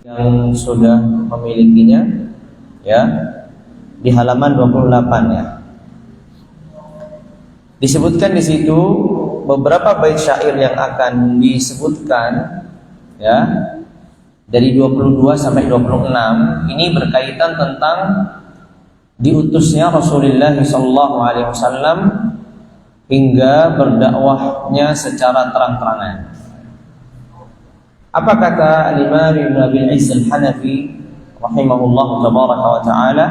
yang sudah memilikinya ya, di halaman 28 ya. Disebutkan di situ beberapa bait syair yang akan disebutkan ya, dari 22 sampai 26. Ini berkaitan tentang diutusnya Rasulullah SAW hingga berdakwahnya secara terang-terangan. Apa kata Imam Ibn Abil Izz Al-Hanafi rahimahullahu tabaraka wa ta'ala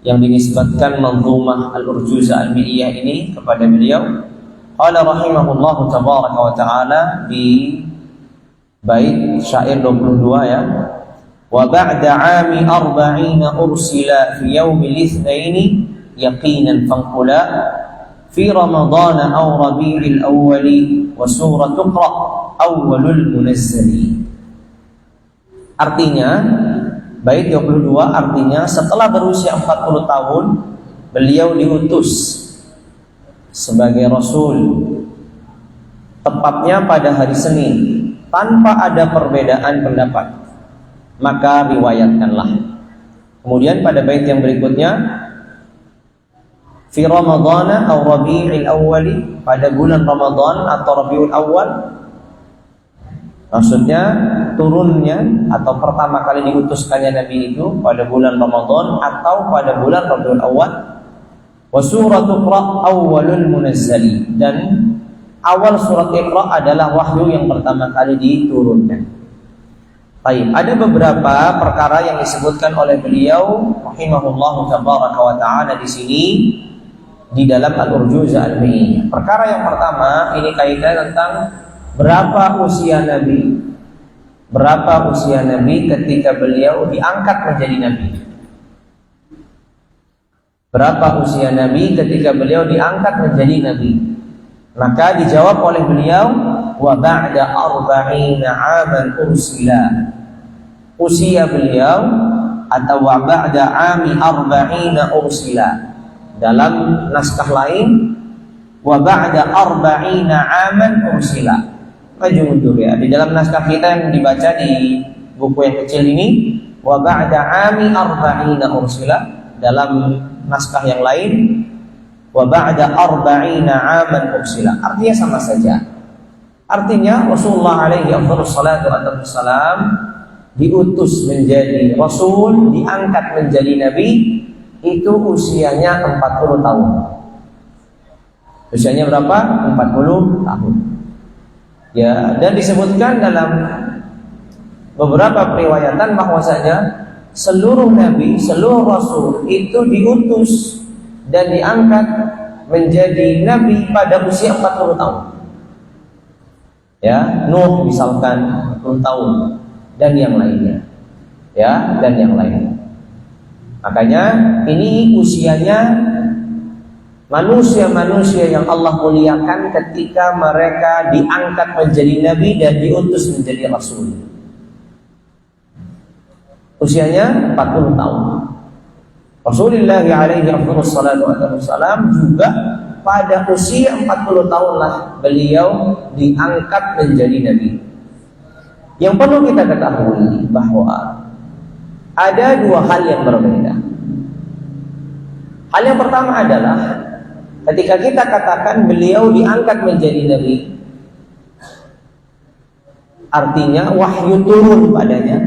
yang dinisbatkan manzumah Al-Urjuzah Al-Mi'iyah ini kepada beliau? Qala rahimahullahu tabaraka wa ta'ala di bait syair 22 ya. Wa ba'da 'ami 40 ursila fi yaumil itsnaini yaqinan fanqula fi ramadhan aw rabi'il awwali wa surah tuqra awwalul munazzali. Artinya bait 22 artinya setelah berusia 40 tahun beliau diutus sebagai rasul, tepatnya pada hari Senin, tanpa ada perbedaan pendapat, maka riwayatkanlah. Kemudian pada bait yang berikutnya, fi ramadhana aw rabi'il awwali, pada bulan Ramadan atau Rabiul Awal, maksudnya turunnya atau pertama kali diutuskannya Nabi itu pada bulan Ramadan atau pada bulan Rabiul Awal. Wa suratu Iqra awwalul munazzali, dan awal surat Iqra adalah wahyu yang pertama kali diturunkan. Baik, ada beberapa perkara yang disebutkan oleh beliau rahimahullahu tabaraka wa ta'ala di sini di dalam Al-Urjuzah Al-Mi'iyah. Perkara yang pertama ini kaitan tentang berapa usia Nabi. Berapa usia Nabi ketika beliau diangkat menjadi Nabi? Berapa usia Nabi ketika beliau diangkat menjadi Nabi? Maka dijawab oleh beliau, wa ba'da 40 'aman ursila. Usia beliau atau wa ba'da 'ami 40 ursila. Dalam naskah lain, wa ba'da 40 'aman ursila. Maju mundur ya. Di dalam naskah kita yang dibaca di buku yang kecil ini, wa ba'da 'ami 40 ursila. Dalam naskah yang lain, wa ba'da 40 'aman ursila. Artinya sama saja. Artinya Rasulullah alaihi wassalatu wassalam diutus menjadi rasul, diangkat menjadi nabi, itu usianya 40 tahun. Usianya berapa? 40 tahun. Ya, dan disebutkan dalam beberapa periwayatan bahwasanya seluruh nabi, seluruh rasul itu diutus dan diangkat menjadi nabi pada usia 40 tahun. Ya, Nuh misalkan 40 tahun dan yang lainnya. Ya, dan yang lainnya. Makanya ini usianya manusia-manusia yang Allah muliakan ketika mereka diangkat menjadi nabi dan diutus menjadi rasul. Usianya 40 tahun. Rasulullah alaihi wassalam juga pada usia 40 tahunlah beliau diangkat menjadi nabi. Yang perlu kita ketahui bahwa ada dua hal yang berbeda. Hal yang pertama adalah ketika kita katakan beliau diangkat menjadi nabi, artinya wahyu turun padanya.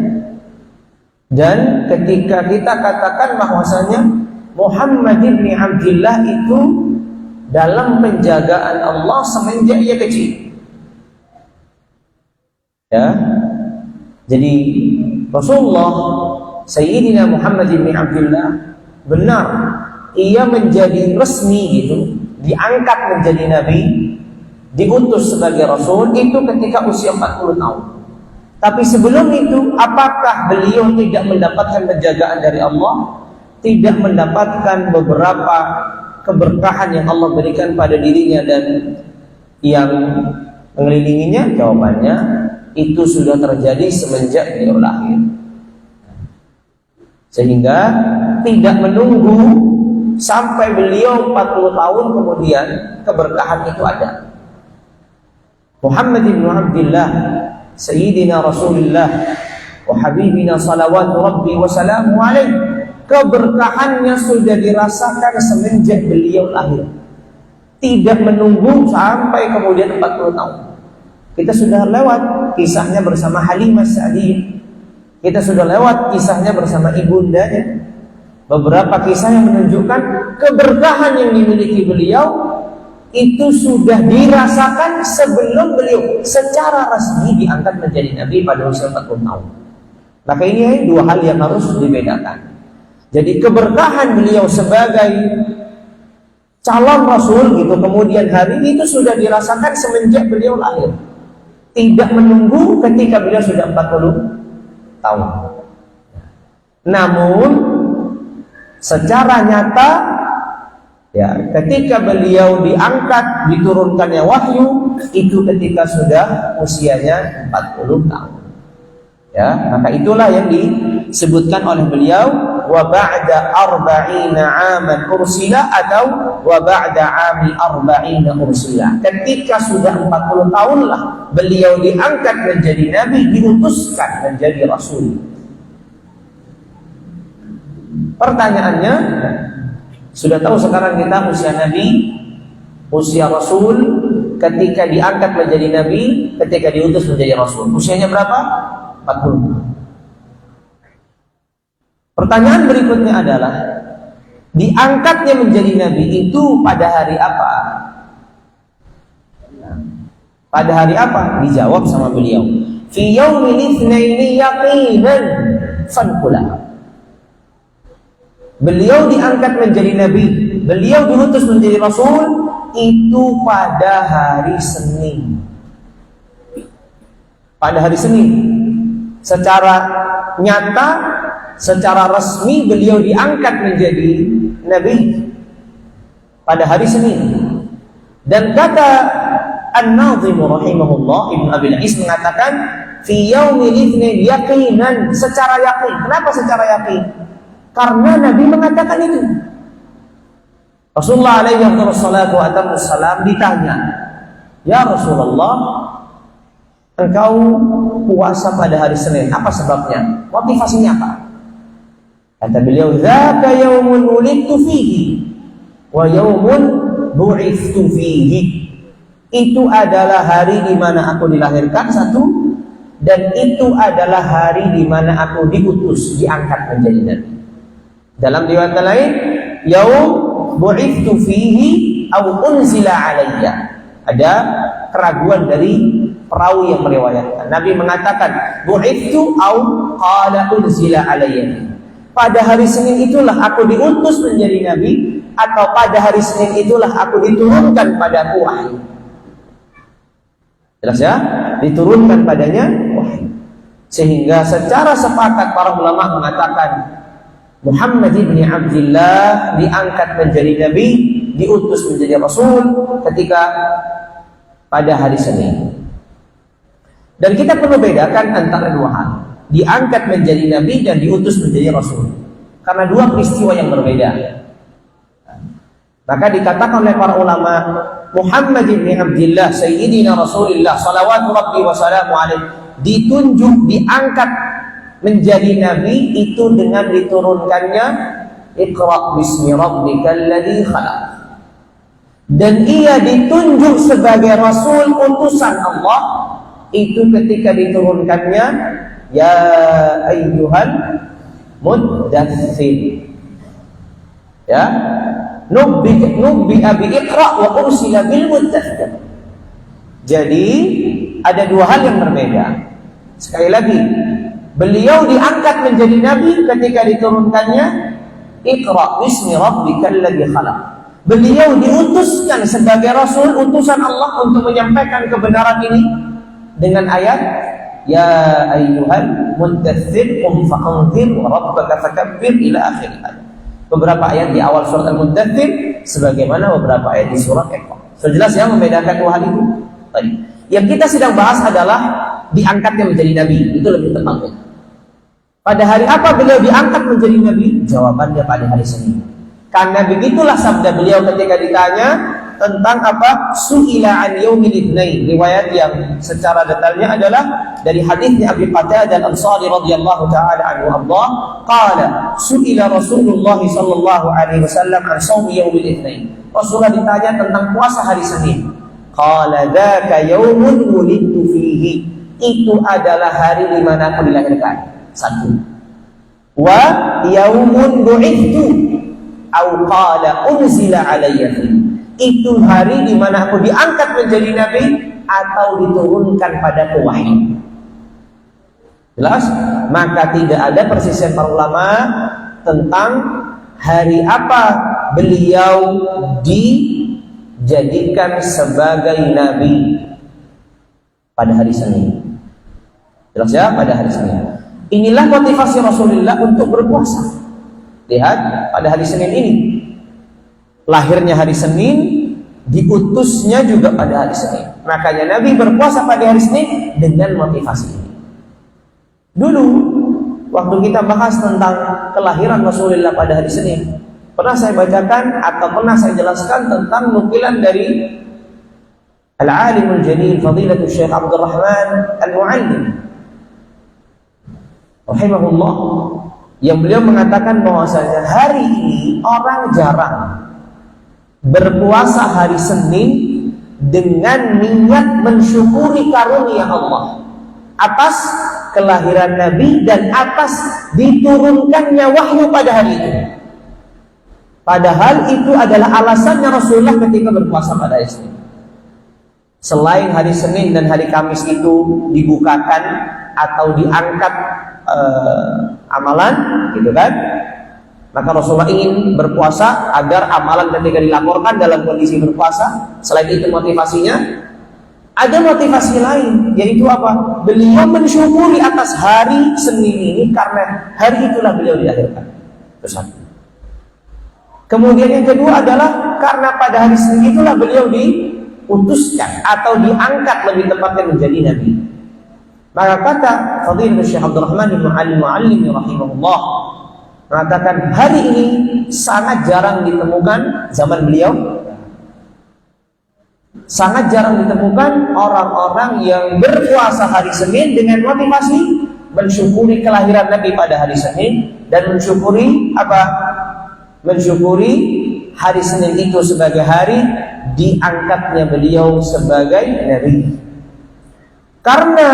Dan ketika kita katakan bahwasanya Muhammad bin Abdullah itu dalam penjagaan Allah semenjak ia kecil. Ya. Jadi Rasulullah Sayyidina Muhammad bin Abdullah benar ia menjadi resmi gitu, diangkat menjadi nabi, diutus sebagai rasul itu ketika usia 40 tahun. Tapi sebelum itu, apakah beliau tidak mendapatkan penjagaan dari Allah? Tidak mendapatkan beberapa keberkahan yang Allah berikan pada dirinya dan yang mengelilinginya? Jawabannya, itu sudah terjadi semenjak beliau lahir. Sehingga tidak menunggu sampai beliau 40 tahun kemudian keberkahan itu ada. Muhammad bin Abdullah Sayyidina Rasulullah wa habibina salawatu rabbi wa salamu alaih. Keberkahannya sudah dirasakan semenjak beliau lahir, tidak menunggu sampai kemudian 40 tahun. Kita sudah lewat kisahnya bersama Halimah Sa'diyah, kita sudah lewat kisahnya bersama ibundanya. Beberapa kisah yang menunjukkan keberkahan yang dimiliki beliau itu sudah dirasakan sebelum beliau secara resmi diangkat menjadi nabi pada usia 40 tahun. Maka ini dua hal yang harus dibedakan. Jadi keberkahan beliau sebagai calon rasul gitu, kemudian hari itu sudah dirasakan semenjak beliau lahir, tidak menunggu ketika beliau sudah 40 tahun. Namun secara nyata ya, ketika beliau diangkat, diturunkannya wahyu itu ketika sudah usianya 40 tahun. Ya, maka itulah yang disebutkan oleh beliau wa ba'da arba'ina 'aman ursila atau wa ba'da 'ami arba'ina ursila. Ketika sudah 40 tahunlah beliau diangkat menjadi nabi, diutuskan menjadi rasul. Pertanyaannya, sudah tahu sekarang kita usia nabi, usia rasul, ketika diangkat menjadi nabi, ketika diutus menjadi rasul, usianya berapa? 40. Pertanyaan berikutnya adalah, diangkatnya menjadi nabi itu pada hari apa? Pada hari apa? Dijawab sama beliau, fi yaumil itsnaini yaqinan fanqula. Beliau diangkat menjadi nabi, beliau diutus menjadi rasul itu pada hari Senin. Pada hari Senin. Secara nyata, secara resmi beliau diangkat menjadi nabi pada hari Senin. Dan kata An-Nazim rahimahullah, Ibnu Abil Is mengatakan fi yaumil itsnain yaqinan, secara yakin. Kenapa secara yakin? Karena Nabi mengatakan itu. Rasulullah alaihi wasallam ditanya, "Ya Rasulullah, engkau puasa pada hari Senin, apa sebabnya? Motivasinya apa?" Kata beliau, "Dzaka yaumun wulidtu fihi wa yaumun bu'ithtu fihi." Itu adalah hari di mana aku dilahirkan, satu, dan itu adalah hari di mana aku diutus, diangkat menjadi nabi. Dalam riwayat lain, yaum bu'ithtu fihi au unzila alayya. Ada keraguan dari perawi yang meriwayatkan. Nabi mengatakan bu'ithtu au qala unzila alayya. Pada hari Senin itulah aku diutus menjadi nabi, atau pada hari Senin itulah aku diturunkan padaku wahyu. Jelas ya? Diturunkan padanya wahyu. Sehingga secara sepakat para ulama mengatakan Muhammad ibn Abdullah diangkat menjadi nabi, diutus menjadi rasul ketika pada hari Senin. Dan kita perlu bedakan antara dua hal, diangkat menjadi nabi dan diutus menjadi rasul, karena dua peristiwa yang berbeda. Maka dikatakan oleh para ulama, Muhammad ibn Abdullah Sayyidina Rasulullah salawatu rabbi wa salamu alaih ditunjuk, diangkat menjadi nabi itu dengan diturunkannya Iqra bismi rabbikal ladzi khalaq. Dan ia ditunjuk sebagai rasul utusan Allah itu ketika diturunkannya ya ayyuhal muddatsir. Ya, nubbi abi Iqra wa ursila bil muddatsir. Jadi ada dua hal yang berbeda. Sekali lagi, beliau diangkat menjadi nabi ketika diturunkannya Iqra bismi rabbikal ladzi khalaq. Beliau diutuskan sebagai rasul utusan Allah untuk menyampaikan kebenaran ini dengan ayat ya ayyuhal muddatsir qum fa'anzir wa rabbaka fakabbir ila akhir ayat. Beberapa ayat di awal surat Al-Muddatsir sebagaimana beberapa ayat di surat Iqra. Sudah jelas ya membedakan dua hal itu. Tadi yang kita sedang bahas adalah diangkatnya menjadi nabi, itu lebih tepatnya. Pada hari apa beliau diangkat menjadi nabi? Jawabannya pada hari Senin. Karena begitulah sabda beliau ketika ditanya, tentang apa? Su'ila an yaumil itsnain. Riwayat yang secara detailnya adalah dari hadisnya Abi Qatadah Al-Ansari radhiyallahu taala anhu Allah qala su'ila Rasulullah sallallahu alaihi wasallam an shaumi yaumil itsnain. Rasulullah ditanya tentang puasa hari Senin. Qala dzaka yaumun wulidtu fihi. Itu adalah hari di mana aku dilahirkan. Satu. Wa yaumun bu'ithtu au qala unzila alayya. Itu hari di mana aku diangkat menjadi nabi atau diturunkan padaku wahyu. Jelas? Maka tidak ada persisian para ulama tentang hari apa beliau dijadikan sebagai nabi pada hari Senin. Jelas ya, pada hari Senin. Inilah motivasi Rasulullah untuk berpuasa. Lihat, pada hari Senin ini lahirnya hari Senin, diutusnya juga pada hari Senin. Makanya Nabi berpuasa pada hari Senin dengan motivasi ini. Dulu waktu kita bahas tentang kelahiran Rasulullah pada hari Senin, pernah saya bacakan atau pernah saya jelaskan tentang nukilan dari Al-Alimul Jalil Fadilatul Syekh Abdul Rahman Al-Muallim rahimahullah, yang beliau mengatakan bahwasanya hari ini orang jarang berpuasa hari Senin dengan niat mensyukuri karunia Allah atas kelahiran Nabi dan atas diturunkannya wahyu pada hari itu. Padahal itu adalah alasannya Rasulullah ketika berpuasa pada hari Senin. Selain hari Senin dan hari Kamis itu dibukakan atau diangkat amalan, gitu kan? Maka Rasulullah ingin berpuasa agar amalan ketika dilaporkan dalam kondisi berpuasa. Selain itu motivasinya, ada motivasi lain, yaitu apa? Beliau mensyukuri atas hari Senin ini karena hari itulah beliau dilahirkan. Itu satu. Kemudian yang kedua adalah karena pada hari Senin itulah beliau diutuskan atau diangkat, lebih tepatnya menjadi nabi. Maka kata Fadilul Syekh Abdul Rahman bin Al-Muallim rahimahullah mengatakan hari ini sangat jarang ditemukan zaman beliau. Sangat jarang ditemukan orang-orang yang berpuasa hari Senin dengan motivasi mensyukuri kelahiran Nabi pada hari Senin dan mensyukuri apa? Mensyukuri hari Senin itu sebagai hari diangkatnya beliau sebagai nabi. Karena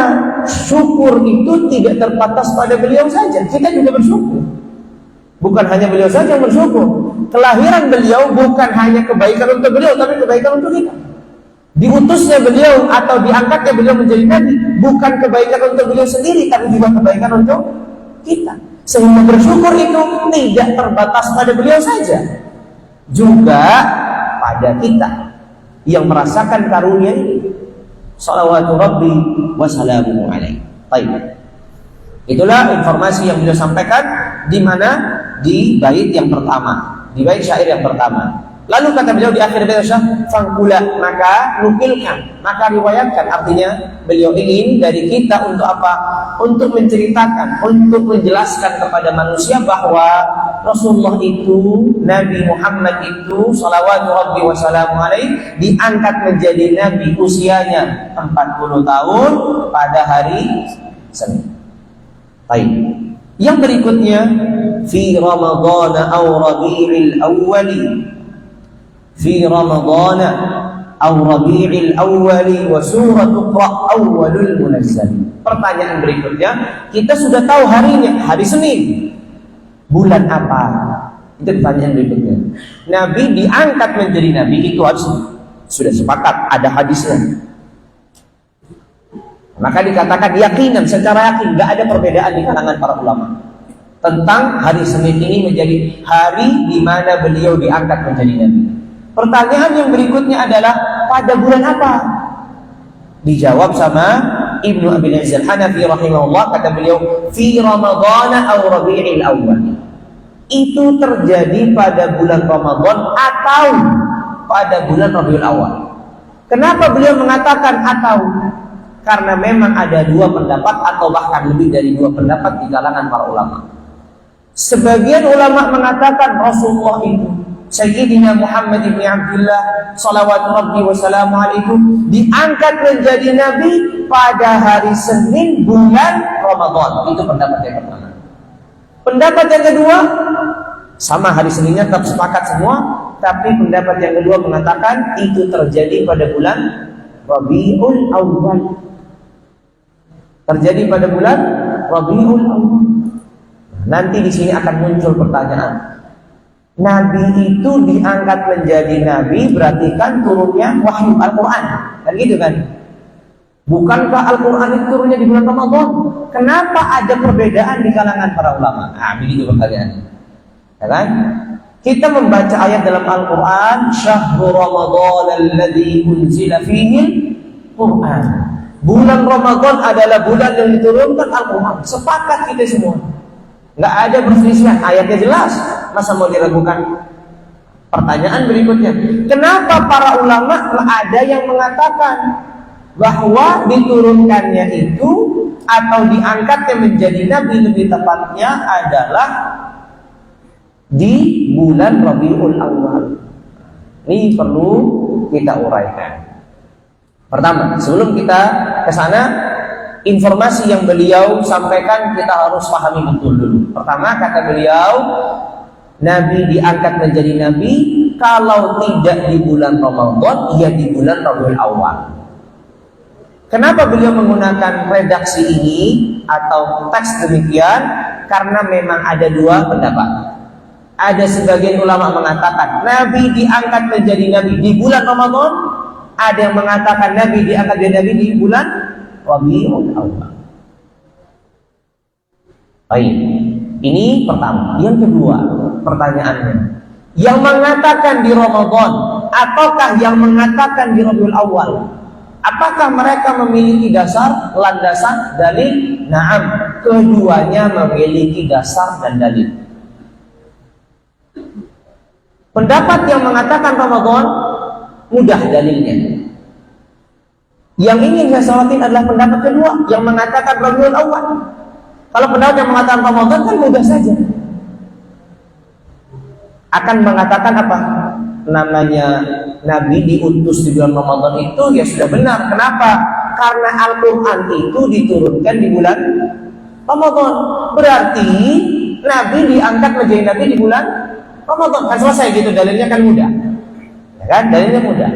syukur itu tidak terbatas pada beliau saja, kita juga bersyukur. Bukan hanya beliau saja yang bersyukur. Kelahiran beliau bukan hanya kebaikan untuk beliau, tapi kebaikan untuk kita. Diutusnya beliau atau diangkatnya beliau menjadi nabi bukan kebaikan untuk beliau sendiri, tapi juga kebaikan untuk kita. Sehingga bersyukur itu tidak terbatas pada beliau saja, juga pada kita yang merasakan karunia ini. Salawatu Rabbi wa salamuhu alaihi. Baik. Itulah informasi yang beliau sampaikan di mana di bait yang pertama, di bait syair yang pertama. Lalu kata beliau di akhir bait syair, fangkula, maka nukilkan, maka riwayatkan. Artinya beliau ingin dari kita untuk apa? Untuk menceritakan, untuk menjelaskan kepada manusia bahwa Rasulullah itu, Nabi Muhammad itu, salawatu Rabbi wa salamu alaihi, diangkat menjadi nabi usianya 40 tahun pada hari Senin. Baik. Yang berikutnya, fi Ramadhan aw Rabi'il awwali, fi Ramadhan aw Rabi'il awwali wa surah Iqra awwalul munazzal. Pertanyaan berikutnya, kita sudah tahu harinya, hari Senin. Bulan apa? Itu pertanyaan berikutnya. Nabi diangkat menjadi nabi itu harus sudah sepakat, ada hadisnya. Maka dikatakan yakinan, secara yakin, nggak ada perbedaan di kalangan para ulama tentang hari Senin ini menjadi hari di mana beliau diangkat menjadi nabi. Pertanyaan yang berikutnya adalah pada bulan apa? Dijawab sama Ibnu Abil Izz Al-Hanafi rahimahullah, kata beliau fi Ramadhan aw Rabi'il awwal. Itu terjadi pada bulan Ramadan atau pada bulan Rabiul Awal. Kenapa beliau mengatakan atau? Karena memang ada dua pendapat atau bahkan lebih dari dua pendapat di kalangan para ulama. Sebagian ulama mengatakan Rasulullah itu Sayyidina Muhammad ibn Abdullah salawatu rabbi wa salamu alaikum diangkat menjadi nabi pada hari Senin bulan Ramadan. Itu pendapat yang pertama. Pendapat yang kedua, sama hari Seninnya tetap sepakat semua, tapi pendapat yang kedua mengatakan itu terjadi pada bulan Rabiul Awwal. Terjadi pada bulan Rabiul Awwal. Nanti di sini akan muncul pertanyaan. Nabi itu diangkat menjadi nabi berarti kan turunnya wahyu Al-Qur'an. Kan gitu kan? Bukankah Al-Qur'an itu turunnya di bulan Ramadan? Kenapa ada perbedaan di kalangan para ulama? Nah, begitu pertanyaannya. Ya kan? Kita membaca ayat dalam Al-Qur'an, "Syahrul Ramadan alladzi unzila fihi Al-Qur'an." Bulan Ramadan adalah bulan yang diturunkan Al-Qur'an. Sepakat kita semua. Nggak ada perselisihan, ayatnya jelas. Masa mau diragukan? Pertanyaan berikutnya, kenapa para ulama ada yang mengatakan bahwa diturunkannya itu atau diangkatnya menjadi nabi lebih tepatnya adalah di bulan Rabiul Awwal? Ini perlu kita uraikan. Pertama, sebelum kita ke sana, informasi yang beliau sampaikan kita harus pahami betul dulu. Pertama, kata beliau, Nabi diangkat menjadi Nabi kalau tidak di bulan Ramadan, ya di bulan Rabiul Awwal. Kenapa beliau menggunakan redaksi ini atau teks demikian? Karena memang ada dua pendapat. Ada sebagian ulama mengatakan Nabi diangkat menjadi Nabi di bulan Ramadan. Ada yang mengatakan Nabi diangkat menjadi Nabi di bulan Rabiul Awwal. Baik, ini pertama. Yang kedua, pertanyaannya, yang mengatakan di Ramadan ataukah yang mengatakan di Rabiul Awwal, apakah mereka memiliki dasar, landasan, dalil? Naam, keduanya memiliki dasar dan dalil. Pendapat yang mengatakan Ramadan mudah dalilnya. Yang ingin saya sorotin adalah pendapat kedua yang mengatakan Rabiul Awwal. Kalau pendapat yang mengatakan Ramadan kan mudah saja. Akan mengatakan apa? Namanya Nabi diutus di bulan Ramadan itu ya sudah benar. Kenapa? Karena Al-Quran itu diturunkan di bulan Ramadan. Berarti Nabi diangkat menjadi Nabi di bulan Ramadan. Kan selesai gitu, dalilnya kan mudah. Ya kan? Dalilnya mudah.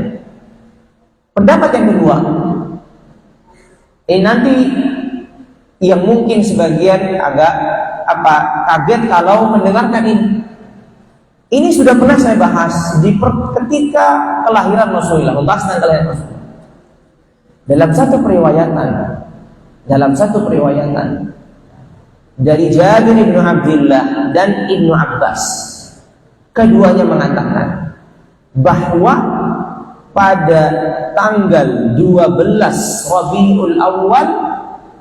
Pendapat yang kedua, nanti yang mungkin sebagian agak kaget kalau mendengarkan ini. Ini sudah pernah saya bahas ketika kelahiran Rasulullah, membahas tentang kelahiran Rasulullah. Dalam satu periwayatan dari Jabir bin Abdullah dan Ibnu Abbas, keduanya mengatakan bahwa pada tanggal 12 Rabiul Awwal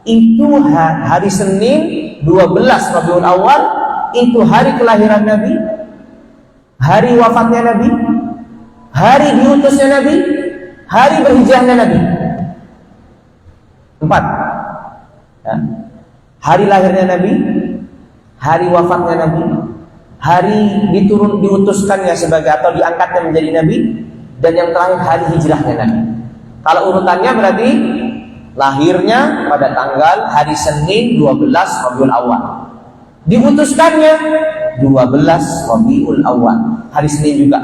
itu hari Senin 12 Rabiul Awwal itu hari kelahiran Nabi, hari wafatnya Nabi, hari diutusnya Nabi, hari berhijrahnya Nabi. 4 ya. Hari lahirnya Nabi, hari wafatnya Nabi, hari diutuskannya sebagai atau diangkatnya menjadi Nabi, dan yang terakhir hari hijrahnya Nabi. Kalau urutannya berarti lahirnya pada tanggal hari Senin 12 Rabiul Awwal, diutuskannya 12 Rabiul Awwal, hari Senin juga.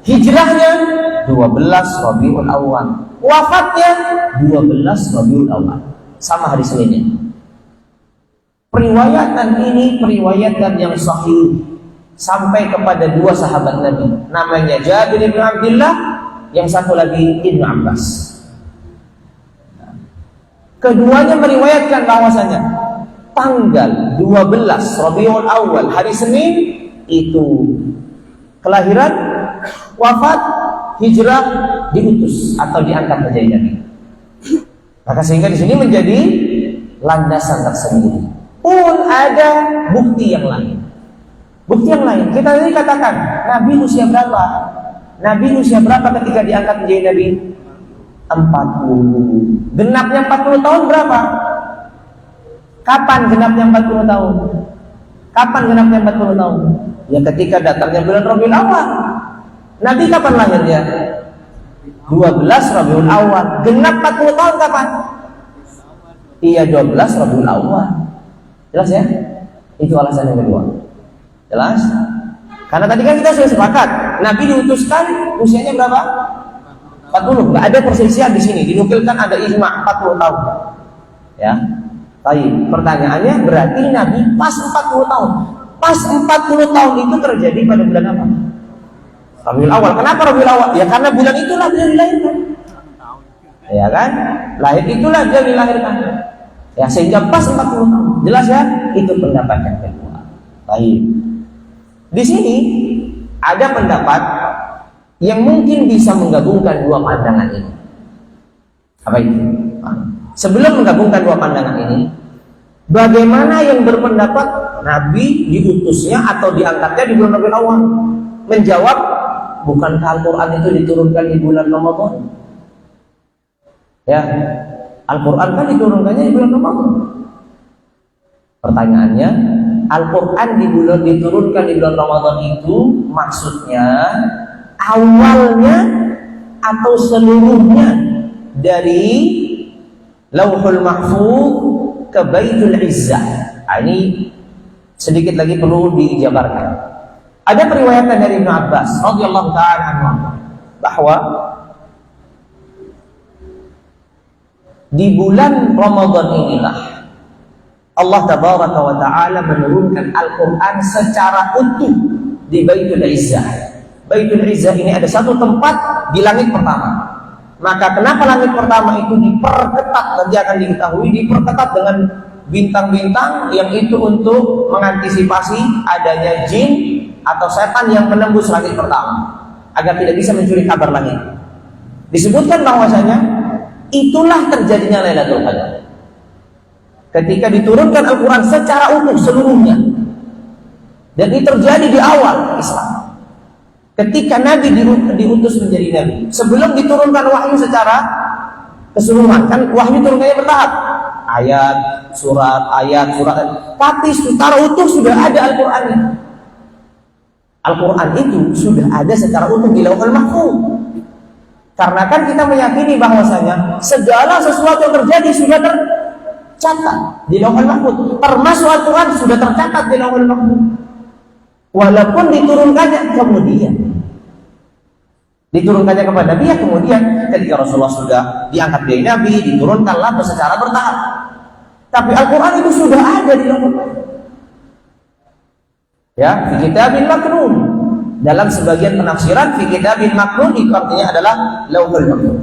Hijrahnya 12 Rabiul Awwal, wafatnya 12 Rabiul Awwal, sama hari Seninnya. Periwayatan ini periwayatan yang sahih sampai kepada dua sahabat Nabi, namanya Jabir bin Abdullah, yang satu lagi Ibnu Abbas. Keduanya meriwayatkan bahwasanya tanggal 12 Rabiul Awwal, hari Senin itu kelahiran, wafat, hijrah, diutus atau diangkat menjadi Nabi. Maka sehingga di sini menjadi landasan tersendiri. Pun ada bukti yang lain. Bukti yang lain, kita tadi katakan Nabi usia berapa? Nabi usia berapa ketika diangkat menjadi Nabi? 40. Genapnya 40 tahun berapa? Kapan genapnya 40 tahun? Kapan genapnya 40 tahun? Ya ketika datangnya bulan Rabiul Awwal. Nabi kapan lahirnya? 12 Rabiul Awal. Genap 40 tahun kapan? Iya, 12 Rabiul Awal. Jelas ya? Itu alasan yang kedua. Jelas? Karena tadi kan kita sudah sepakat, Nabi diutuskan usianya berapa? 40. Nggak ada perselisihan di sini. Dinukilkan ada ijma 40 tahun. Ya. Baik. Pertanyaannya berarti Nabi pas 40 tahun. Pas 40 tahun itu terjadi pada bulan apa? Rabiul Awal. Kenapa Rabiul Awal? Ya karena bulan itulah dia dilahirkan. Ya kan? Lahir itulah dia dilahirkan. Ya sehingga pas 40 tahun. Jelas ya? Itu pendapat yang kedua. Baik. Di sini ada pendapat yang mungkin bisa menggabungkan dua pandangan ini. Apa itu? Sebelum menggabungkan dua pandangan ini, bagaimana yang berpendapat Nabi diutusnya atau diangkatnya di bulan Rabiul Awal? Menjawab, bukankah Al-Quran itu diturunkan di bulan Ramadan? Ya, Al-Quran kan diturunkannya di bulan Ramadan. Pertanyaannya, Al-Quran diturunkan di bulan Ramadan itu maksudnya awalnya atau seluruhnya dari Lauhul Mahfuz ke Baitul Izzah? Ini sedikit lagi perlu dijabarkan. Ada periwayatan dari Ibnu Abbas radhiyallahu ta'ala anhu bahwa di bulan Ramadan inilah Allah tabaraka wa ta'ala menurunkan Al-Quran secara utuh di Baitul Izzah. Baitul Izzah ini ada satu tempat di langit pertama. Maka kenapa langit pertama itu diperketat, nanti akan diketahui, diperketat dengan bintang-bintang yang itu untuk mengantisipasi adanya jin atau setan yang menembus langit pertama agar tidak bisa mencuri kabar langit. Disebutkan bahwasanya itulah terjadinya Lailatul Qadar. Ketika diturunkan Al-Quran secara utuh seluruhnya, dan ini terjadi di awal Islam. Ketika Nabi diutus menjadi Nabi, sebelum diturunkan wahyu secara keseluruhan, kan wahyu turunannya bertahap, ayat, surat, tapi secara utuh sudah ada Al-Qurannya. Al-Quran itu sudah ada secara utuh di Lauhul Mahfuz. Karena kan kita meyakini bahwasanya segala sesuatu yang terjadi sudah tercatat di Lauhul Mahfuz, termasuk Al-Quran sudah tercatat di Lauhul Mahfuz. Walaupun diturunkannya kepada Nabi, ya kemudian ketika Rasulullah sudah diangkat dari Nabi, diturunkanlah secara bertahap. Tapi Al-Quran itu sudah ada di Lauhul Mahfuz. Ya, fi kitabin maknun. Dalam sebagian penafsiran, fi kitabin maknun itu artinya adalah Lauhul Mahfuz.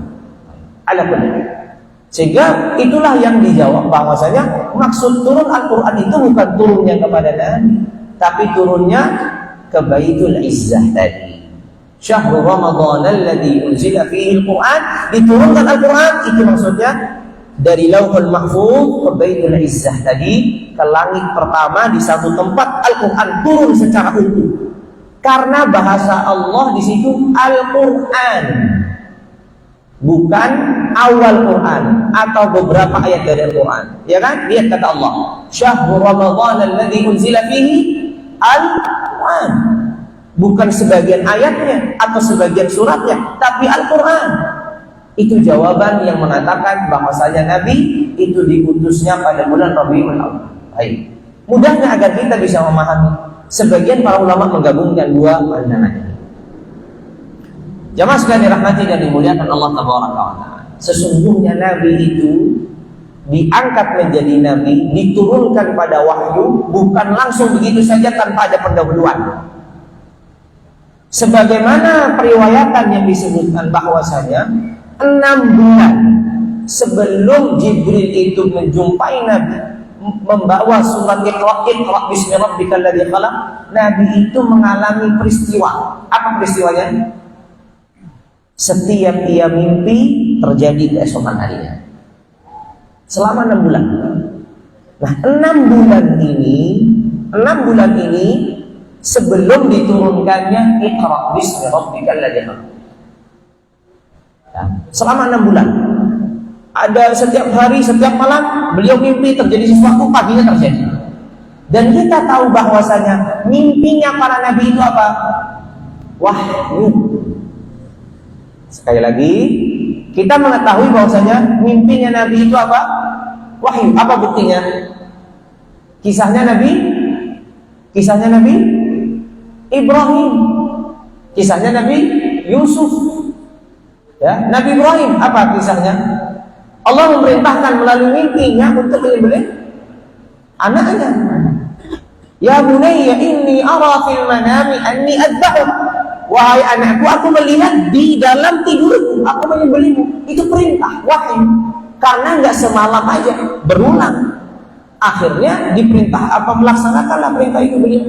Sehingga itulah yang dijawab bahwasanya maksud turun Al-Quran itu bukan turunnya kepada Nabi, tapi turunnya ke Baitul Izzah tadi. Syahrul Ramadan alladzi unzila fihi Al-Quran, diturunkan Al-Quran itu maksudnya dari Lauhul Mahfuz ke Baitul Izzah tadi, ke langit pertama di satu tempat Al-Quran turun secara utuh. Karena bahasa Allah di situ Al-Quran, bukan awal Quran atau beberapa ayat dari Al-Quran. Ya kan? Lihat kata Allah, Syahrul Ramadan alladzi unzila fihi Al-Quran. Bukan sebagian ayatnya atau sebagian suratnya, tapi Al-Quran. Itu jawaban yang mengatakan bahwasanya Nabi itu diutusnya pada bulan Rabiul Awal. Baik. Mudahnya agar kita bisa memahami. Sebagian para ulama menggabungkan dua pandangan ini. Jamaah sekalian dirahmati dan dimuliakan Allah Tabaraka wa Ta'ala. Sesungguhnya Nabi itu diangkat menjadi Nabi, diturunkan pada wahyu, bukan langsung begitu saja tanpa ada pendahuluan. Sebagaimana periwayatan yang disebutkan bahwasanya 6 bulan sebelum Jibril itu menjumpai Nabi membawa surat Iqra bismi rabbikal ladzi khalaq, Nabi itu mengalami peristiwa. Apa peristiwanya? Setiap ia mimpi terjadi keesokan harinya. Selama 6 bulan. Nah, 6 bulan ini sebelum diturunkannya Iqra bismi rabbikal ladzi khalaq. Ya, selama 6 bulan. Ada setiap hari, setiap malam beliau mimpi terjadi sesuatu, paginya terjadi. Dan kita tahu bahwasanya mimpinya para nabi itu apa? wahyu. Sekali lagi, kita mengetahui bahwasanya mimpinya Nabi itu apa? Wahyu. Apa buktinya? Kisahnya Nabi Ibrahim, kisahnya Nabi Yusuf. Ya, Nabi Ibrahim apa kisahnya? Allah memerintahkan melalui mimpinya untuk menyembelih anaknya. Ya bunayya inni ara fil manami anni adbahuk. Wahai anakku, aku melihat di dalam tidurku aku menyembelihmu. Itu perintah, wahyu. Karena enggak semalam aja, berulang. Akhirnya diperintah apa, melaksanakanlah perintah itu beliau.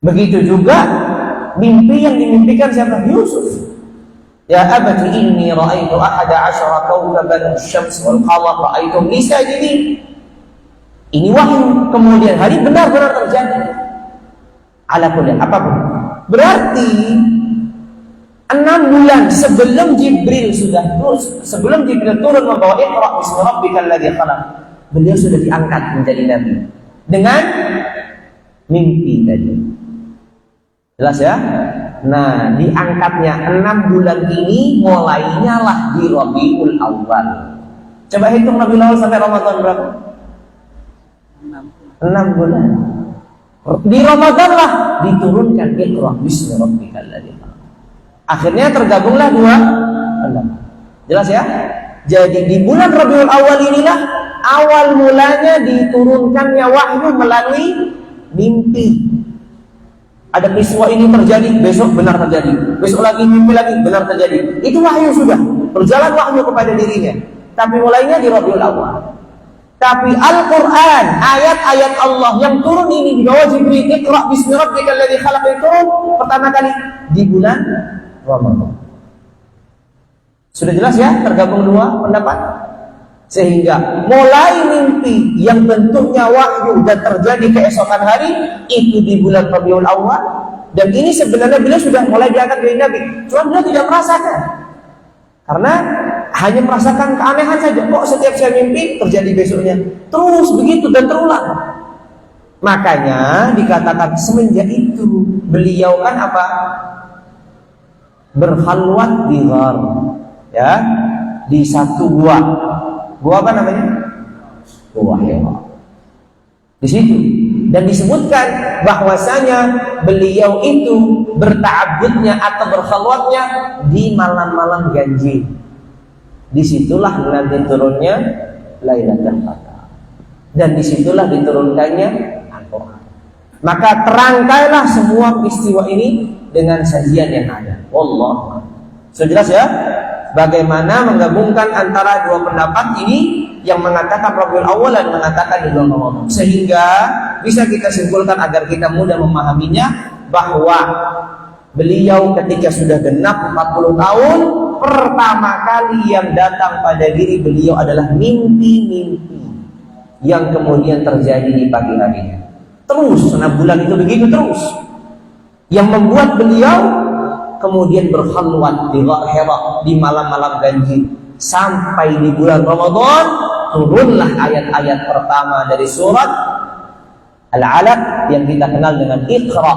Begitu juga mimpi yang dimimpikan siapa? Yusuf. Ya abati inni ra'aitu ahada asyara kawkaban asy-syams wal qamar ra'aitum li sajidin. Ini wahyu, kemudian hari benar-benar terjadi. Ala kulli apapun. Berarti 6 bulan sebelum Jibril turun membawa Iqra bismi rabbikal ladzi khalaq, beliau sudah diangkat menjadi nabi dengan mimpi tadi. Jelas ya? Nah, diangkatnya 6 bulan ini mulainya lah di Rabiul Awal. Coba hitung Rabiul Awal sampai Ramadan berapa? 6 bulan. Di Ramadan lah diturunkan Iqra bismi rabbikal ladzi khalaq. Akhirnya tergabunglah 2. Jelas ya? Jadi di bulan Rabiul Awal inilah awal mulanya diturunkannya wahyu melalui mimpi. Ada peristiwa ini terjadi, besok benar terjadi. Besok lagi mimpi lagi, benar terjadi. Itu wahyu sudah. Berjalan wahyu kepada dirinya. Tapi mulainya di Rabiul Awal. Tapi Al-Quran, ayat-ayat Allah yang turun ini di bawah Jibril, Iqra bismi rabbikal ladzi khalaq, yang turun pertama kali di bulan Ramadan. Sudah jelas ya, tergabung 2 pendapat. Sehingga mulai mimpi yang bentuknya wahyu dan terjadi keesokan hari itu di bulan Rabiul Awal. Dan ini sebenarnya beliau sudah mulai diangkat dari Nabi, cuma beliau tidak merasakan. Karena hanya merasakan keanehan saja. Kok setiap saya mimpi terjadi besoknya terus begitu dan terulang. Makanya dikatakan semenjak itu beliau kan apa? Berkhalwat di ghar, ya, di satu gua. Gua apa namanya? Gua Hira. Di situ dan disebutkan bahwasanya beliau itu berta'abbudnya atau berkhalwatnya di malam-malam ganjil. Disitulah nanti turunnya Lailatul Qadar, dan disitulah diturunkannya Al-Quran. Maka terangkailah semua peristiwa ini dengan sajian yang ada. Wallah. Sudah jelas ya? Bagaimana menggabungkan antara 2 pendapat ini yang mengatakan Rabiul Awal dan mengatakan di bulan Ramadan, sehingga bisa kita simpulkan agar kita mudah memahaminya bahwa beliau ketika sudah genap 40 tahun, pertama kali yang datang pada diri beliau adalah mimpi-mimpi yang kemudian terjadi di pagi harinya. Terus 6 bulan itu begitu terus, yang membuat beliau kemudian berkhalwat di Ghar Hira di malam-malam ganjil sampai di bulan Ramadan turunlah ayat-ayat pertama dari surat Al-Alaq yang kita kenal dengan Iqra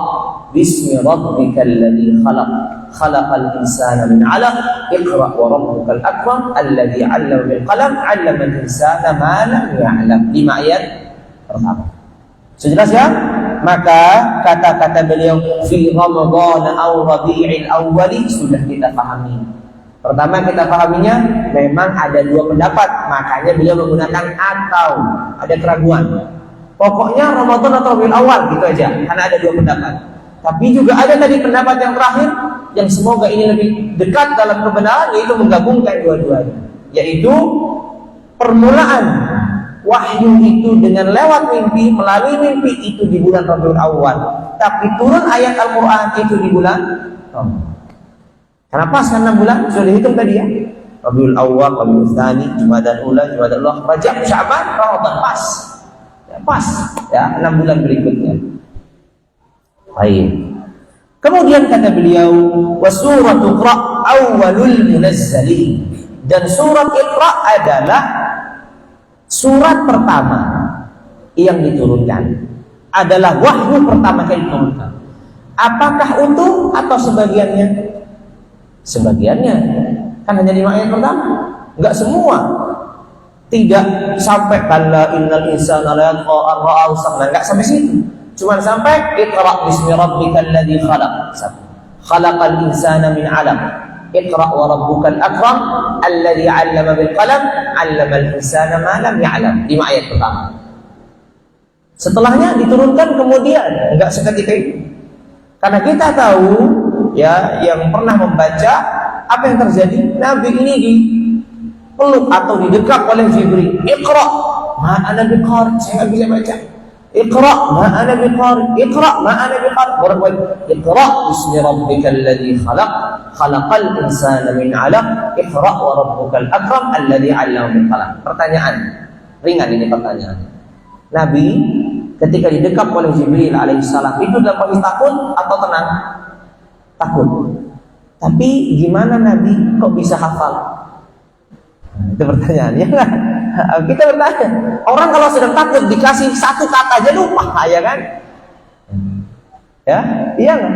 bismi rabbikal ladzi khalaq khalaqal insana min 'alaq iqra wa rabbukal akram alladzi 'allama bil qalam 'allamal insana ma lam ya'lam. 5 ayat pertama. Sejelas ya? Maka kata-kata beliau fi Ramadan aw Rabi'il Awwali sudah kita pahami. Pertama kita pahaminya memang ada 2 pendapat, makanya beliau menggunakan atau, ada keraguan. Pokoknya Ramadan atau Rabiul Awal gitu aja, karena ada 2 pendapat. Tapi juga ada tadi pendapat yang terakhir yang semoga ini lebih dekat dalam kebenaran, yaitu menggabungkan dua-duanya, yaitu permulaan wahyu itu dengan lewat mimpi, melalui mimpi itu di bulan Rabiul Awal, tapi turun ayat Al-Quran itu di bulan Ramadan. Kenapa 6 bulan? Sudah dihitung tadi ya. Rabiul Awal, Rabiul Tsani, Jumadal Ula, Jumadal Ula, Rajab, Sya'ban, Ramadan, pas. Ya, pas ya, 6 bulan berikutnya. Baik. Kemudian kata beliau, wa surat Iqra awwalul munazzalin, dan surat Iqra adalah surat pertama yang diturunkan, adalah wahyu pertama kali diturunkan. Apakah utuh atau sebagiannya? Sebagiannya. Kan hanya 5 ayat pertama. Enggak semua. Tidak sampai kalla innal insana la yatgha an ra'ahu istaghna, enggak sampai situ. Cuma sampai iqra bismi rabbikal ladzi khalaq. Khalaqal insana min 'alaq. Iqra wa rabbukal akram alladzi 'allama bil qalam 'allamal insana ma lam ya'lam. 5 ayat pertama. Setelahnya diturunkan kemudian, enggak seketika itu. Karena kita tahu ya, yang pernah membaca apa yang terjadi, Nabi ini dipeluk atau didekap oleh Jibril. Iqra ma ana biqari, saya enggak bisa baca. Iqra ma ana biqari, iqra ma ana biqari. Berbuat iqra bismi rabbikal ladzi khalaq, khalaqal insana min 'alaq, iqra wa rabbukal akram alladzi 'allama bil qalam. Pertanyaan ringan ini pertanyaan. Nabi ketika didekap oleh Jibril alaihissalam itu dalam posisi takut atau tenang? Takut. Tapi gimana Nabi kok bisa hafal? Itu pertanyaannya. Kita bertanya, orang kalau sedang takut dikasih satu kata aja lupa, ya kan? Ya, iya kan?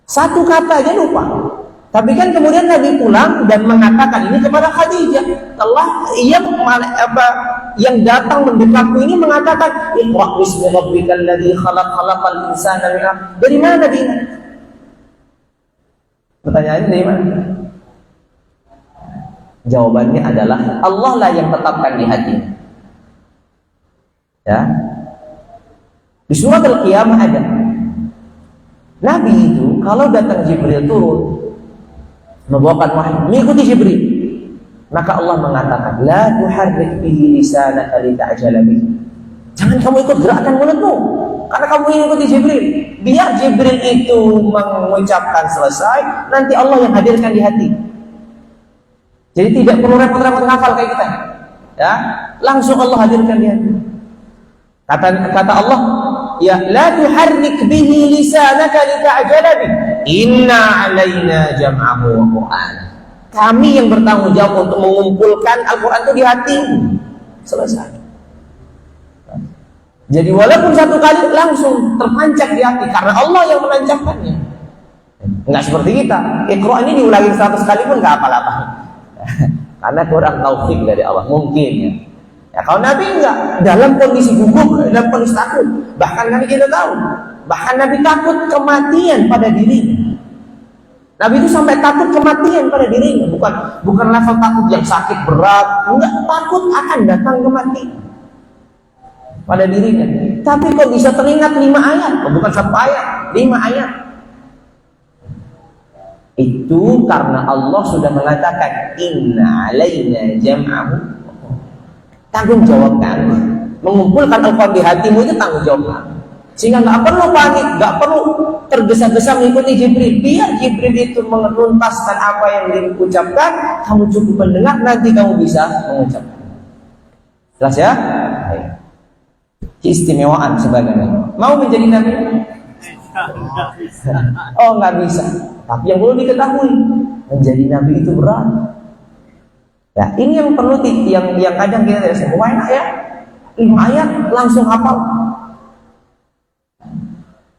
Satu kata aja lupa. Tapi kan kemudian Nabi pulang dan mengatakan ini kepada Khadijah. Yang datang mendekapku ini mengatakan iqra bismi rabbikal ladzi khalaq, khalaqal insana min 'alaq. Dari mana Nabi ini? Pertanyaannya dari mana? Jawabannya adalah Allah lah yang tetapkan di hati. Ya. Di surat Al-Qiyamah ada. Nabi itu kalau datang Jibril turun membawakan wahyu, mengikuti Jibril. Maka Allah mengatakan, la tuharrik bihi lisanaka lita'jala bihi. Jangan kamu ikut gerakan mulutmu, karena kamu ikuti Jibril. Biar Jibril itu mengucapkan selesai, nanti Allah yang hadirkan di hati. Jadi tidak perlu repot-repot ngafal kayak kita. Ya, langsung Allah hadirkan di hati. Kata Allah, ya la tuharrik bihi lisanaka lita'jala bihi. Inna 'alaina jam'ahu wa qur'ana. Kami yang bertanggung jawab untuk mengumpulkan Al-Quran itu di hati. Selesai. Jadi walaupun satu kali langsung terpancap di hati, karena Allah yang menancapkannya. Enggak seperti kita. Iqra ini diulangi 100 kali pun enggak apa-apa. Karena kurang taufik dari Allah mungkin ya. Ya kalau Nabi enggak, dalam kondisi gugup, dalam kondisi takut. Bahkan Nabi kita tahu, bahkan Nabi takut kematian pada dirinya. Nabi itu sampai takut kematian pada dirinya, bukan level takut yang sakit berat, enggak, takut akan datang kematian pada dirinya. Tapi kok bisa teringat 5 ayat, bukan 1 ayat, 5 ayat. Itu karena Allah sudah mengatakan inna alaina jam'ahu. Tanggung jawab kami mengumpulkan Al-Quran di hatimu, itu tanggung jawab kami. Sehingga nggak perlu panik, nggak perlu tergesa-gesa mengikuti Jibril. Biar Jibril itu menuntaskan apa yang diucapkan, kamu cukup mendengar, nanti kamu bisa mengucapkan. Jelas ya? Keistimewaan sebagai Nabi. Mau menjadi Nabi? Oh nggak bisa. Tapi yang perlu diketahui, menjadi Nabi itu berat. Ya, ini yang perlu yang kadang kita tidak enak ya. 5 ayat langsung hafal.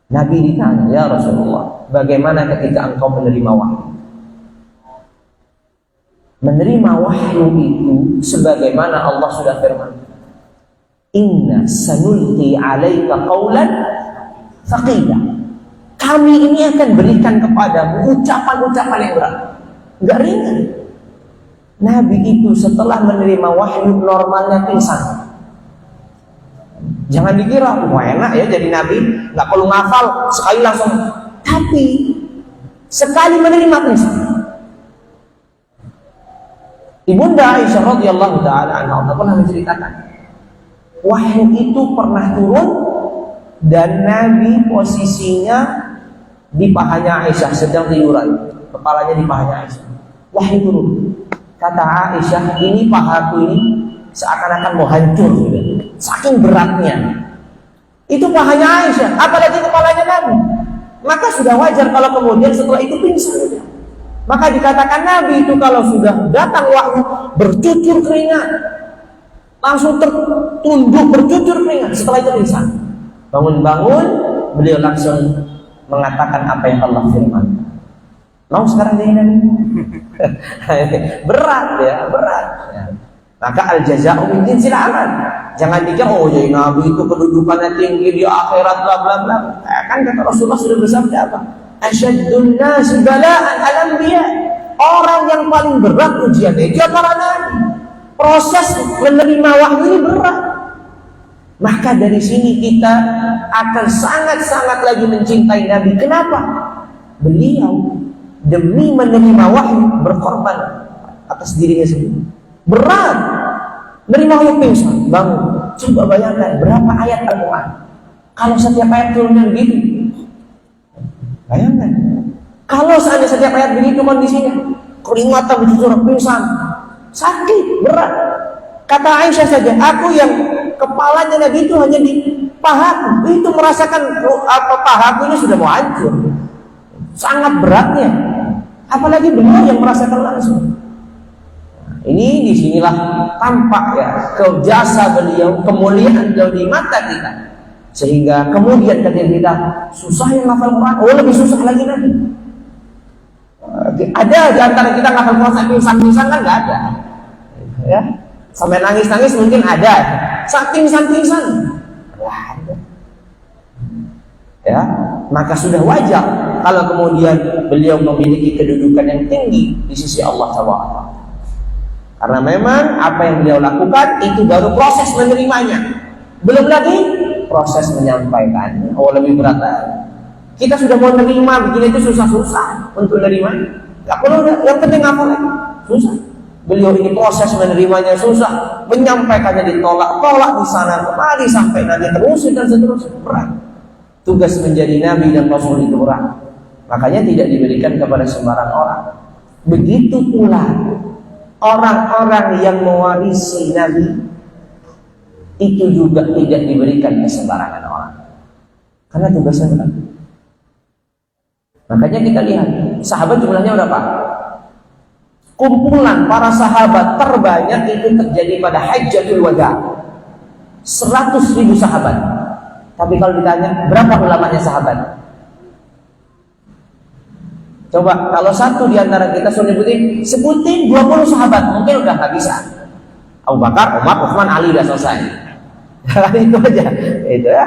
Nabi ditanya, ya Rasulullah, bagaimana ketika engkau menerima wahyu? Menerima wahyu itu sebagaimana Allah sudah firman, inna sanulqi alaika qawlan thaqila. Kami ini akan berikan kepadamu ucapan-ucapan yang berat, enggak ringan. Nabi itu setelah menerima wahyu normalnya pingsan. Jangan dikira, wah enak ya jadi Nabi, nggak perlu ngafal, sekali langsung. Tapi sekali menerima pingsan. Ibunda Aisyah radhiyallahu taala anha pernah menceritakan, wahyu itu pernah turun dan Nabi posisinya di pahanya Aisyah sedang tiduran, kepalanya di pahanya Aisyah. Wahyu turun. Kata Aisyah, ini pahaku ini seakan-akan mau hancur sudah. Saking beratnya. Itu pahanya Aisyah, apalagi kepalanya Nabi. Maka sudah wajar kalau kemudian setelah itu pingsan. Maka dikatakan Nabi itu kalau sudah datang wahyu bercucur keringat, langsung tertunduk bercucur keringat, setelah itu pingsan. Bangun-bangun beliau langsung mengatakan apa yang Allah firman. Mau sekarang jadi nabi? Berat ya, berat. Ya. Maka al-jaza'u min jinsil amal. Jangan dikira oh jadi nabi itu kedudukannya tinggi di akhirat bla bla bla. Kan kata Rasulullah sudah bersabda apa? Asyaddun nasi bala'an al-anbiya. Orang yang paling berat ujian itu para nabi. Proses menerima wahyu ini berat. Maka dari sini kita akan sangat-sangat lagi mencintai Nabi. Kenapa? Beliau demi menerima wahyu berkorban atas dirinya sendiri. Berat. Menerima wahyu pingsan, bangun. Coba bayangkan berapa ayat Al-Quran. Kalau setiap ayat turunnya begitu. Bayangkan. Kalau seandainya setiap ayat begitu kondisinya, keringatan bercucur, pingsan, sakit, berat. Kata Aisyah saja, aku yang kepalanya Nabi itu hanya di pahaku, itu merasakan apa pahaku ini sudah mau hancur. Sangat beratnya. Apalagi beliau yang merasakan langsung. Ini disinilah tampak ya jasa beliau, kemuliaan beliau di mata kita. Sehingga kemudian ketika kita susah yang hafal Quran, oh lebih susah lagi nanti. Ada di antara kita ngafal Quran sampai pingsan-pingsan kan nggak ada. Ya, sampai nangis-nangis mungkin ada. Saking pingsan-pingsan, nggak ada. Ya, maka sudah wajar kalau kemudian beliau memiliki kedudukan yang tinggi di sisi Allah Subhanahu. Karena memang apa yang beliau lakukan itu baru proses menerimanya. Belum lagi proses menyampaikan. Oh lebih berat lagi. Kita sudah mau menerima begini itu susah-susah untuk menerima. Gak perlu, yang penting apa lagi? Susah. Beliau ini proses menerimanya susah, menyampaikannya ditolak di sana kemari sampai nanti terus dan seterusnya berat. Tugas menjadi nabi dan rasul itu berat. Makanya tidak diberikan kepada sembarang orang. Begitu pula orang-orang yang mewarisi nabi itu juga tidak diberikan ke sembarangan orang. Karena tugasnya berat. Makanya kita lihat sahabat jumlahnya berapa? Kumpulan para sahabat terbanyak itu terjadi pada Hajjatul Wada. 100.000 sahabat. Tapi kalau ditanya berapa ulamanya sahabat? Coba kalau satu di antara kita suruh sebutin 20 sahabat, mungkin udah nggak bisa. Abu Bakar, Umar, Utsman, Ali udah selesai. Itu aja, itu ya.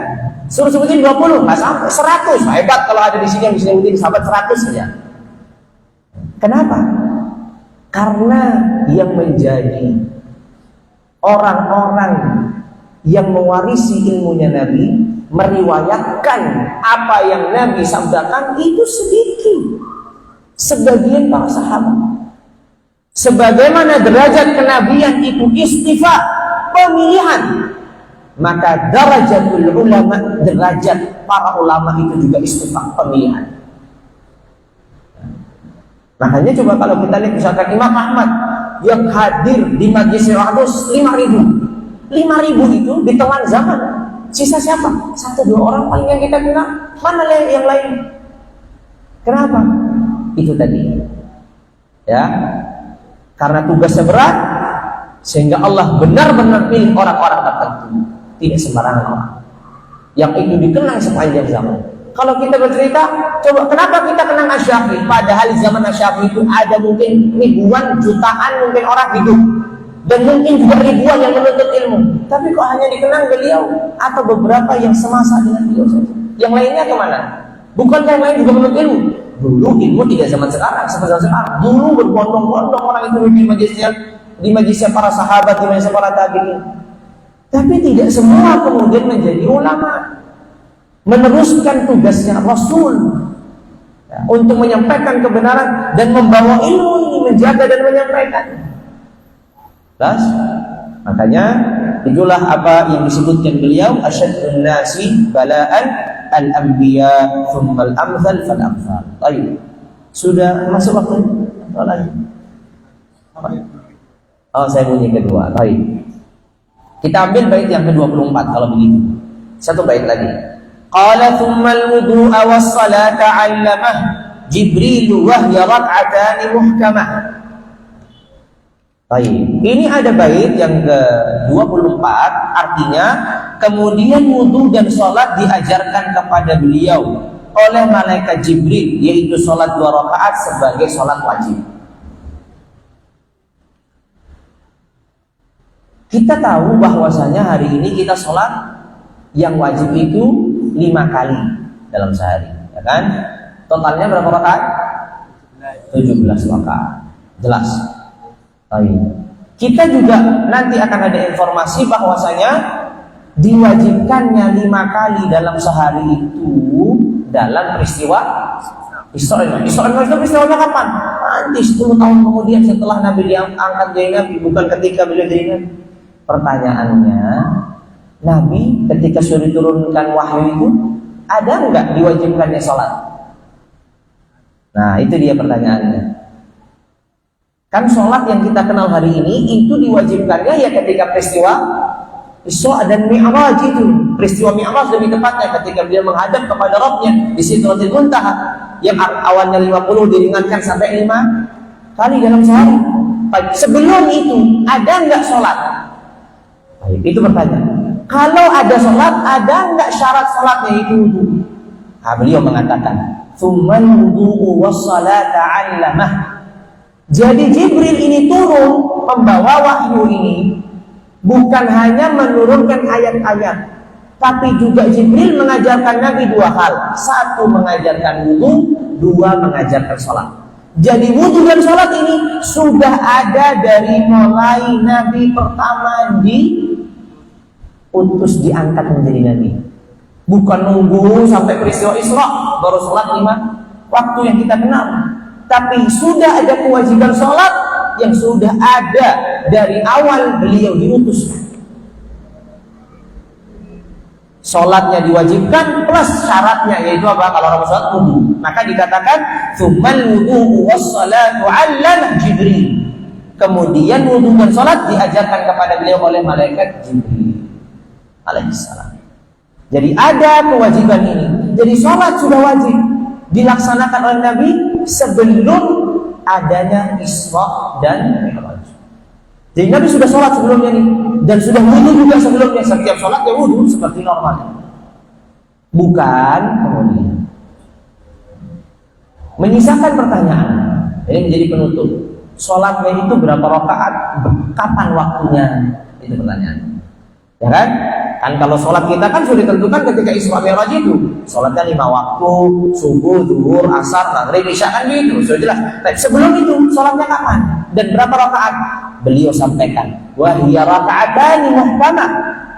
Suruh sebutin 20, nggak sampai 100. Hebat kalau ada di sini yang bisa sebutin sahabat 100 saja. Kenapa? Karena yang menjadi orang-orang yang mewarisi ilmunya Nabi, meriwayatkan apa yang Nabi sabdakan itu sedikit. Sebagian para sahabat. Sebagaimana derajat kenabian itu istifa, pemilihan, maka darajatul ulama, derajat para ulama itu juga istifa, pemilihan. Makanya coba kalau kita lihat misalkan Imam Ahmad yang hadir di Majlis Rahdus 5.000 itu di tengah zaman. Sisa siapa? 1-2 orang paling yang kita kenal. Mana yang lain? Kenapa? Itu tadi. Ya. Karena tugasnya berat sehingga Allah benar-benar pilih orang-orang tertentu, tidak sembarangan orang. Yang itu dikenang sepanjang zaman. Kalau kita bercerita, coba kenapa kita kenang Asy-Syafi'i? Padahal di zaman Asy-Syafi'i itu ada mungkin ribuan, jutaan mungkin orang hidup. Dan mungkin juga ribuan yang menuntut ilmu. Tapi kok hanya dikenang beliau atau beberapa yang semasa dengan beliau saja? Yang lainnya kemana? Bukankah yang lain juga menuntut ilmu? Dulu ilmu tidak zaman sekarang, seperti sekarang. Dulu berbondong-bondong orang itu di majlisnya para sahabat, di majlisnya para tabi'in. Tapi tidak semua kemudian menjadi ulama. Meneruskan tugasnya Rasul ya, untuk menyampaikan kebenaran dan membawa ilmu ini, menjaga dan menyampaikan. Plus, makanya itulah apa yang disebutkan beliau asyaddun nasi bala'an al-anbiya thumma al-amthal fal-amthal. Baik. Sudah masuk waktu lagi. Oh, saya bunyi kedua. Baik. Kita ambil bait yang ke-24 kalau begitu. Satu bait lagi. Qala thumma al-wudu'a was-salata 'allamah Jibril wa hiya rak'atan muhkamah. Baik, ini ada bait yang ke-24, artinya kemudian wudu dan sholat diajarkan kepada beliau oleh malaikat Jibril, yaitu sholat 2 rakaat sebagai sholat wajib. Kita tahu bahwasanya hari ini kita sholat yang wajib itu 5 kali dalam sehari, ya kan? Totalnya berapa rakaat? 17 rakaat. Jelas. Baik. Kita juga nanti akan ada informasi bahwasanya diwajibkannya 5 kali dalam sehari itu dalam peristiwa Isra Mi'raj. Isra Mi'raj itu peristiwanya kapan? Nanti 10 tahun kemudian setelah Nabi diangkat jadi Nabi, bukan ketika beliau jadi Nabi. Pertanyaannya, Nabi ketika sudah diturunkan wahyu itu ada enggak diwajibkannya sholat? Nah, itu dia pertanyaannya. Kan sholat yang kita kenal hari ini itu diwajibkannya ya ketika peristiwa Isra dan Mi'raj itu. Peristiwa Mi'raj lebih tepatnya ketika dia menghadap kepada Rabbnya di Sidratil Muntaha yang awalnya 50 diringankan sampai 5 kali dalam sehari. Sebelum itu ada enggak sholat? Itu pertanyaan. Kalau ada sholat, ada enggak syarat sholatnya itu wudu? Nah, beliau mengatakan, "Tsummal wudu'u was-salata 'allamah." Jadi Jibril ini turun membawa wahyu ini bukan hanya menurunkan ayat-ayat, tapi juga Jibril mengajarkan Nabi 2 hal. 1 mengajarkan wudu, 2 mengajarkan sholat. Jadi wudu dan sholat ini sudah ada dari mulai Nabi pertama diutus diangkat menjadi Nabi. Bukan nunggu sampai peristiwa Isra baru sholat 5 waktu yang kita kenal. Tapi sudah ada kewajiban sholat yang sudah ada dari awal beliau diutus. Sholatnya diwajibkan plus syaratnya, yaitu apa? Kalau orang sholat wudu, maka dikatakan tsummal wudu was-salatu 'allamah Jibril. Kemudian wudu dan sholat diajarkan kepada beliau oleh malaikat Jibril alaihissalam. Jadi ada kewajiban ini. Jadi sholat sudah wajib dilaksanakan oleh Nabi sebelum adanya Isra dan Mi'raj. Jadi Nabi sudah sholat sebelumnya nih, dan sudah wudu juga sebelumnya. Setiap sholat ya wudu seperti normal. Bukan kemudian menyisakan pertanyaan. Ini menjadi penutup. Sholatnya itu berapa rakaat? Kapan waktunya? Itu pertanyaan. Ya kan? Kan kalau sholat kita kan sudah ditentukan ketika Isra Mi'raj itu. Sholatnya 5 waktu, subuh, zuhur, asar, maghrib, isya, kan gitu. Sudah jelas. Tapi sebelum itu sholatnya kapan? Dan berapa rakaat? Beliau sampaikan, wa hiya raka'atani muhkamah.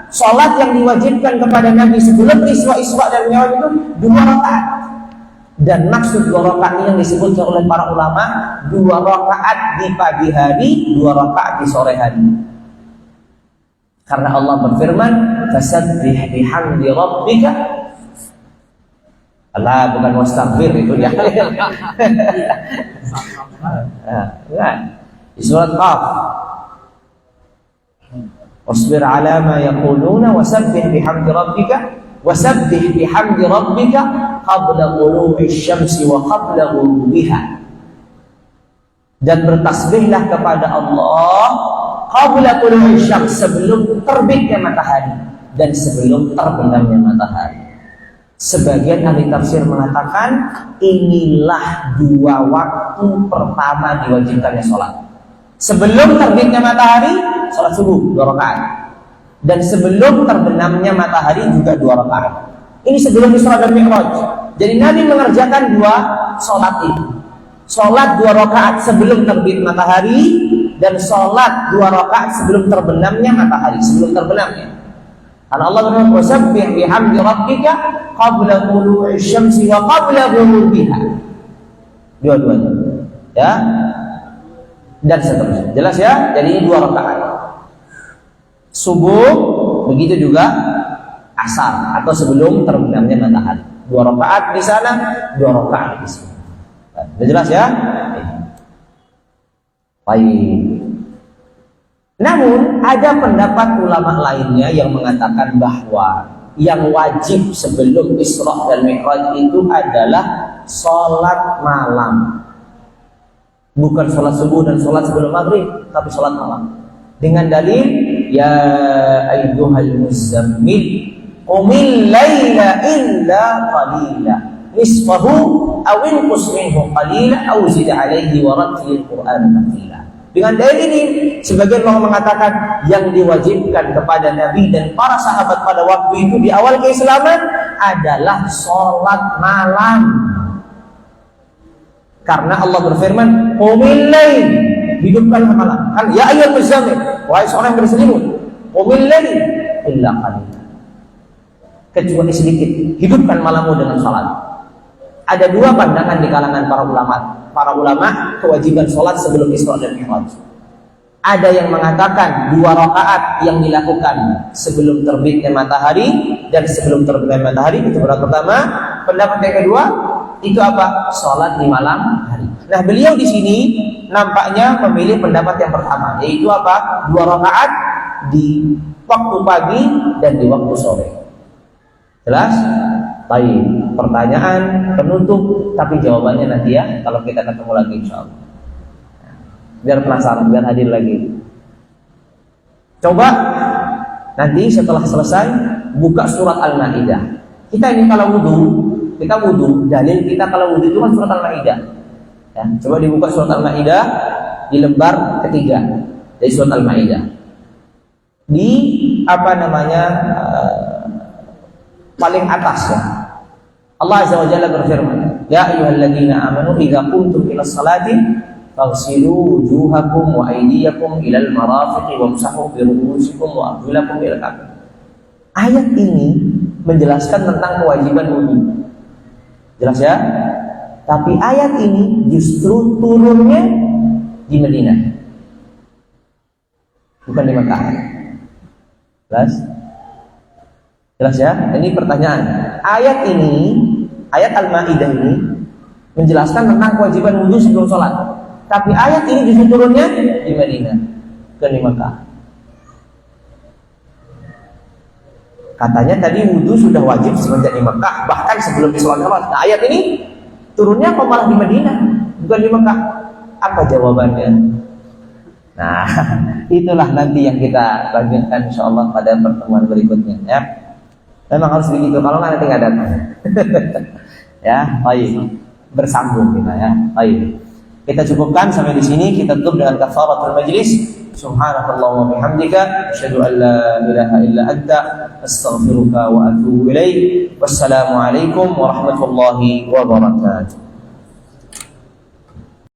Sholat yang diwajibkan kepada Nabi sebelum peristiwa Isra dan Mi'raj itu 2 rakaat. Dan maksud 2 rakaat ini yang disebutkan oleh para ulama, 2 rakaat di pagi hari, 2 rakaat di sore hari. Karena Allah berfirman, fasabbih bihamdi rabbika. Allah bukan wastaghfir itu ya. Nah, di surat Qaf. Wasbir ala ma yaquluna wasabbih bihamdi rabbika wasabbih bihamdi rabbika qabla tulu'i syamsi wa qabla ghurubiha. Dan bertasbihlah kepada Allah qabla tulu'i syams, sebelum terbitnya matahari dan sebelum terbenamnya matahari. Sebagian ahli tafsir mengatakan inilah 2 waktu pertama diwajibkannya sholat. Sebelum terbitnya matahari, sholat subuh 2 rakaat. Dan sebelum terbenamnya matahari juga 2 rakaat. Ini sebelum Isra dan Mi'raj. Jadi Nabi mengerjakan 2 sholat itu. Sholat 2 rakaat sebelum terbit matahari, dan sholat 2 rakaat sebelum terbenamnya matahari, sebelum terbenamnya. Karena Allah berfirman, "Wasabbih bihamdi rabbika qabla tulu'i syamsi wa qabla ghurubiha." Dua-duanya. Ya. Dan seterusnya. Jelas ya? Jadi ini 2 rakaat. Subuh, begitu juga asar atau sebelum terbenamnya matahari. 2 rakaat di sana, 2 rakaat di sini. Sudah jelas ya? Baik. Namun ada pendapat ulama lainnya yang mengatakan bahwa yang wajib sebelum Isra dan Mi'raj itu adalah sholat malam. Bukan sholat subuh dan sholat sebelum maghrib, tapi sholat malam. Dengan dalil, ya ayyuhal muzammil qumil laila illa qalila nisfahu aw inqus minhu qalila aw zid 'alaihi wa rattilil Qur'an tartila. Dengan dalil ini sebagian ulama mengatakan yang diwajibkan kepada Nabi dan para sahabat pada waktu itu di awal keislaman adalah sholat malam. Karena Allah berfirman, "Qumil lail", hidupkanlah malam. Kan ya ayyuhal muzammil, wahai seorang yang berselimut, "Qumil lail illa qalila", kecuali sedikit, hidupkan malammu dengan salat. Ada dua pandangan di kalangan para ulama. Para ulama kewajiban sholat sebelum Isra dan Mi'raj. Ada yang mengatakan 2 rakaat yang dilakukan sebelum terbitnya matahari dan sebelum terbitnya matahari, itu pendapat pertama. Pendapat yang kedua itu apa? Sholat di malam hari. Nah, beliau di sini nampaknya memilih pendapat yang pertama, yaitu apa? 2 rakaat di waktu pagi dan di waktu sore. Jelas? Baik, pertanyaan penutup, tapi jawabannya nanti ya kalau kita ketemu lagi insyaallah. Biar penasaran, biar hadir lagi. Coba nanti setelah selesai buka surat Al-Maidah. Kita ini kalau wudu, dalil kita kalau wudu itu kan surat Al-Maidah. Ya, coba dibuka surat Al-Maidah di lembar ketiga dari surat Al-Maidah. Di paling atas ya. Allah Azza wa Jalla berfirman, "Ya ayyuhalladzina amanu idza qumtum ilas salati faghsilu wujuhakum wa aydiyakum ilal marafiqi wamsahu bi ru'usikum wa arjulakum ilal ka'bayn." Ayat ini menjelaskan tentang kewajiban wudu. Jelas ya? Tapi ayat ini justru turunnya di Madinah, bukan di Mekah. Jelas ya? Ini pertanyaan. Ayat Al-Maidah ini menjelaskan tentang kewajiban wudu sebelum sholat. Tapi ayat ini justru turunnya di Madinah, bukan di Mekah. Katanya tadi wudu sudah wajib semenjak di Mekah, bahkan sebelum di sholat. Nah, ayat ini turunnya kok malah di Madinah, bukan di Mekah. Apa jawabannya? Nah, itulah nanti yang kita lanjutkan insyaallah pada pertemuan berikutnya ya. Memang harus begitu, kalau nggak nanti nggak datang. Ya, baik. Bersambung kita ya. Baik. Kita cukupkan sampai di sini. Kita tutup dengan kafaratul majlis. Subhanakallahumma wa bihamdika asyhadu an la ilaha illa anta astaghfiruka wa atubu ilaik. Wassalamualaikum warahmatullahi wabarakatuh.